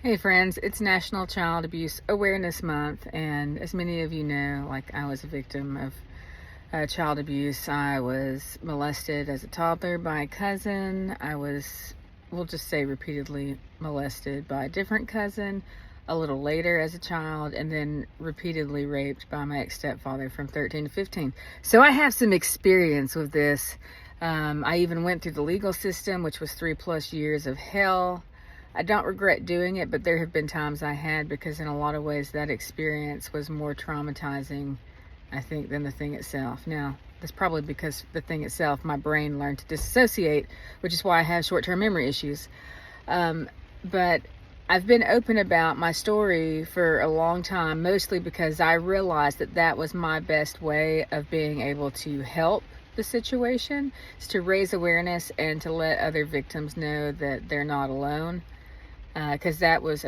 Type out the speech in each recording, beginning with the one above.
Hey friends, it's National Child Abuse Awareness Month, and as many of you know, I was a victim of child abuse. I was molested as a toddler by a cousin. We'll just say repeatedly molested by a different cousin a little later as a child, and then repeatedly raped by my ex-stepfather from 13 to 15. So I have some experience with this. I even went through the legal system, which was 3+ years of hell. I don't regret doing it, but there have been times I had, because in a lot of ways that experience was more traumatizing, I think, than the thing itself. Now, that's probably because the thing itself, my brain learned to disassociate, which is why I have short-term memory issues. But I've been open about my story for a long time, mostly because I realized that that was my best way of being able to help the situation, is to raise awareness and to let other victims know that they're not alone. Because that was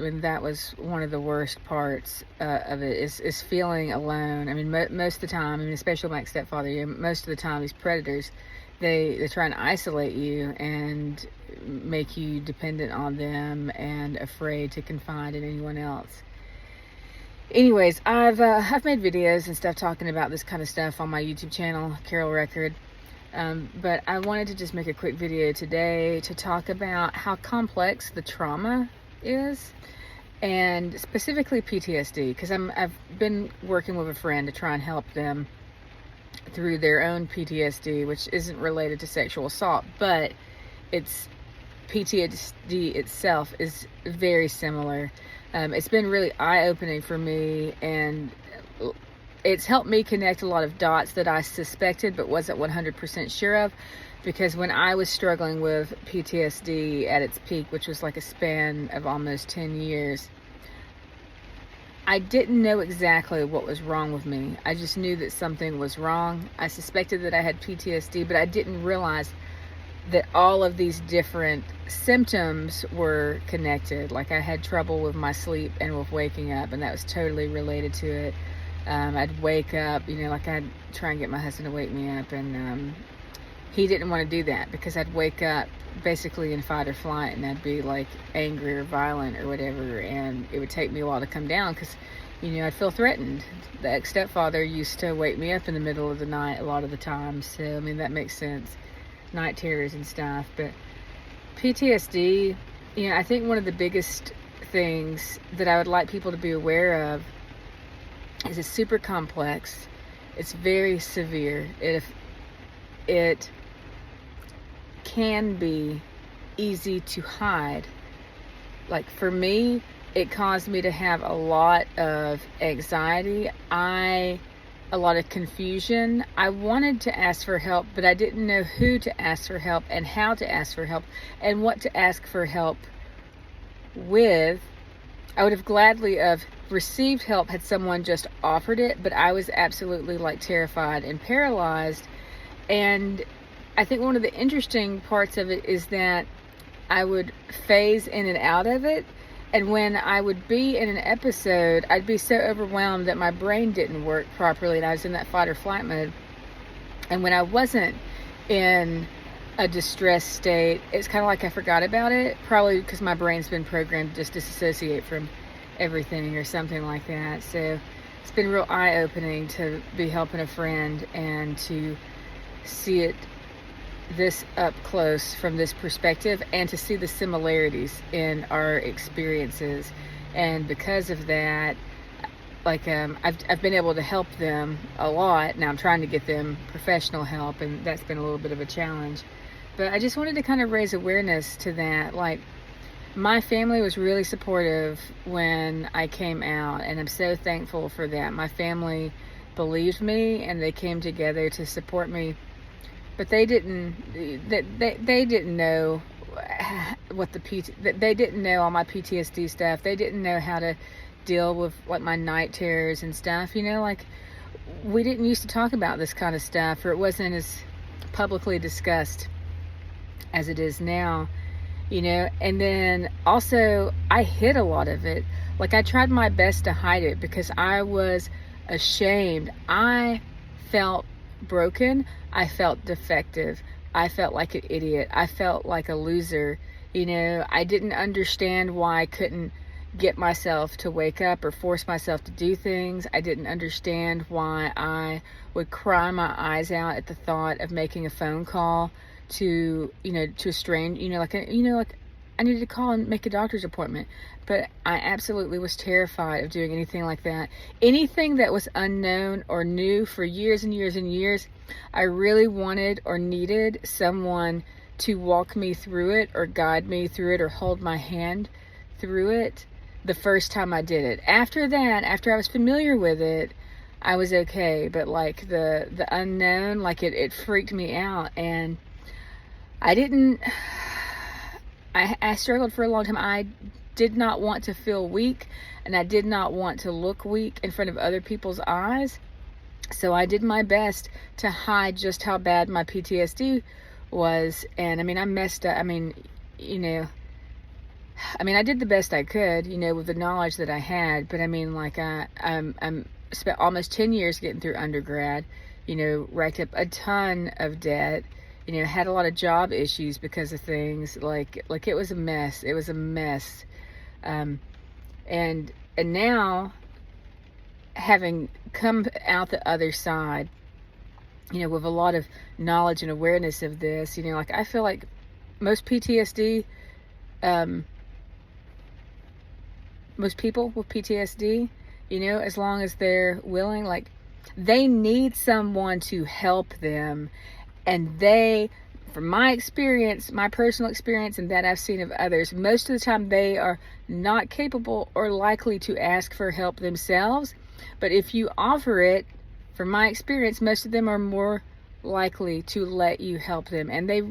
one of the worst parts of it, is feeling alone. I mean, most of the time, especially my stepfather, most of the time these predators, they try and isolate you and make you dependent on them and afraid to confide in anyone else. Anyways, I've made videos and stuff talking about this kind of stuff on my YouTube channel, Carol Record. But I wanted to just make a quick video today to talk about how complex the trauma is, and specifically PTSD, because I've been working with a friend to try and help them through their own PTSD, which isn't related to sexual assault, but it's PTSD itself is very similar. It's been really eye-opening for me, and it's helped me connect a lot of dots that I suspected but wasn't 100% sure of, because when I was struggling with PTSD at its peak, which was like a span of almost 10 years, I didn't know exactly what was wrong with me. I just knew that something was wrong. I suspected that I had PTSD, but I didn't realize that all of these different symptoms were connected. Like, I had trouble with my sleep and with waking up, and that was totally related to it. I'd wake up, I'd try and get my husband to wake me up, and he didn't want to do that, because I'd wake up basically in fight or flight, and I'd be like angry or violent or whatever, and it would take me a while to come down, because I'd feel threatened. The ex-stepfather used to wake me up in the middle of the night a lot of the time, so that makes sense. Night terrors and stuff. But PTSD, I think one of the biggest things that I would like people to be aware of is it's super complex. It's very severe. It can be easy to hide. Like, for me, it caused me to have a lot of anxiety, a lot of confusion. I wanted to ask for help, but I didn't know who to ask for help and how to ask for help and what to ask for help with. I would have gladly have received help had someone just offered it, but I was absolutely terrified and paralyzed. And I think one of the interesting parts of it is that I would phase in and out of it. And when I would be in an episode, I'd be so overwhelmed that my brain didn't work properly, and I was in that fight or flight mode. And when I wasn't in a distressed state, it's kind of like I forgot about it, probably because my brain's been programmed to just disassociate from everything or something like that. So it's been real eye-opening to be helping a friend and to see it this up close from this perspective, and to see the similarities in our experiences. And because of that, I've been able to help them a lot. Now I'm trying to get them professional help, and that's been a little bit of a challenge. But I just wanted to kind of raise awareness to that. My family was really supportive when I came out, and I'm so thankful for that. My family believed me, and they came together to support me. But they didn't know what they didn't know all my PTSD stuff. They didn't know how to deal with my night terrors and stuff. We didn't used to talk about this kind of stuff, or it wasn't as publicly discussed as it is now. And then also I hid a lot of it. I tried my best to hide it because I was ashamed. I felt broken. I felt defective. I felt like an idiot. I felt like a loser. I didn't understand why I couldn't get myself to wake up or force myself to do things. I didn't understand why I would cry my eyes out at the thought of making a phone call to, to a stranger, like I needed to call and make a doctor's appointment. But I absolutely was terrified of doing anything like that. Anything that was unknown or new for years and years and years, I really wanted or needed someone to walk me through it or guide me through it or hold my hand through it the first time I did it. After that, after I was familiar with it, I was okay. But like the unknown, like it freaked me out. And I struggled for a long time. I did not want to feel weak, and I did not want to look weak in front of other people's eyes. So I did my best to hide just how bad my PTSD was. And I messed up. I did the best I could, with the knowledge that I had. But I'm spent almost 10 years getting through undergrad, racked up a ton of debt, had a lot of job issues because of things like it was a mess. It was a mess. And now, having come out the other side, with a lot of knowledge and awareness of this, I feel like most PTSD, most people with PTSD, as long as they're willing, like, they need someone to help them. And from my experience, my personal experience, and that I've seen of others, most of the time they are not capable or likely to ask for help themselves. But if you offer it, from my experience, most of them are more likely to let you help them. And they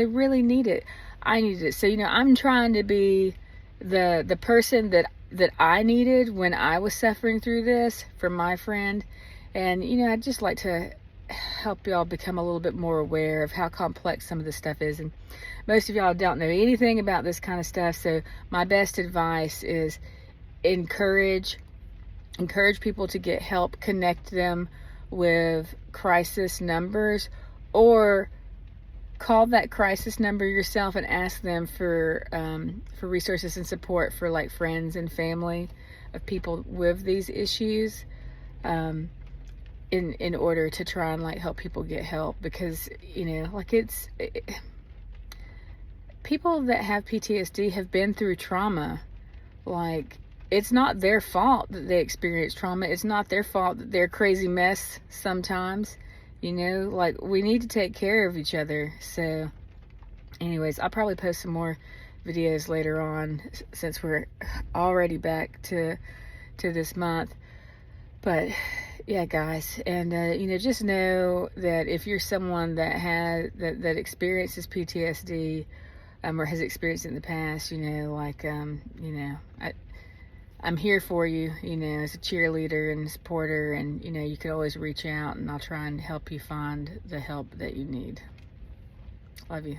really need it. I needed it. So, I'm trying to be the person that I needed when I was suffering through this for my friend. And, I'd just like to help y'all become a little bit more aware of how complex some of this stuff is. And most of y'all don't know anything about this kind of stuff. So my best advice is encourage people to get help, connect them with crisis numbers, or call that crisis number yourself and ask them for resources and support for like friends and family of people with these issues. In order to try and like help people get help, because people that have PTSD have been through trauma. Like, it's not their fault that they experience trauma. It's not their fault that they're a crazy mess sometimes. Like, we need to take care of each other. So anyways, I'll probably post some more videos later on since we're already back to this month. But yeah, guys, and just know that if you're someone that experiences PTSD, or has experienced it in the past, I'm here for you, as a cheerleader and supporter, and you can always reach out, and I'll try and help you find the help that you need. Love you.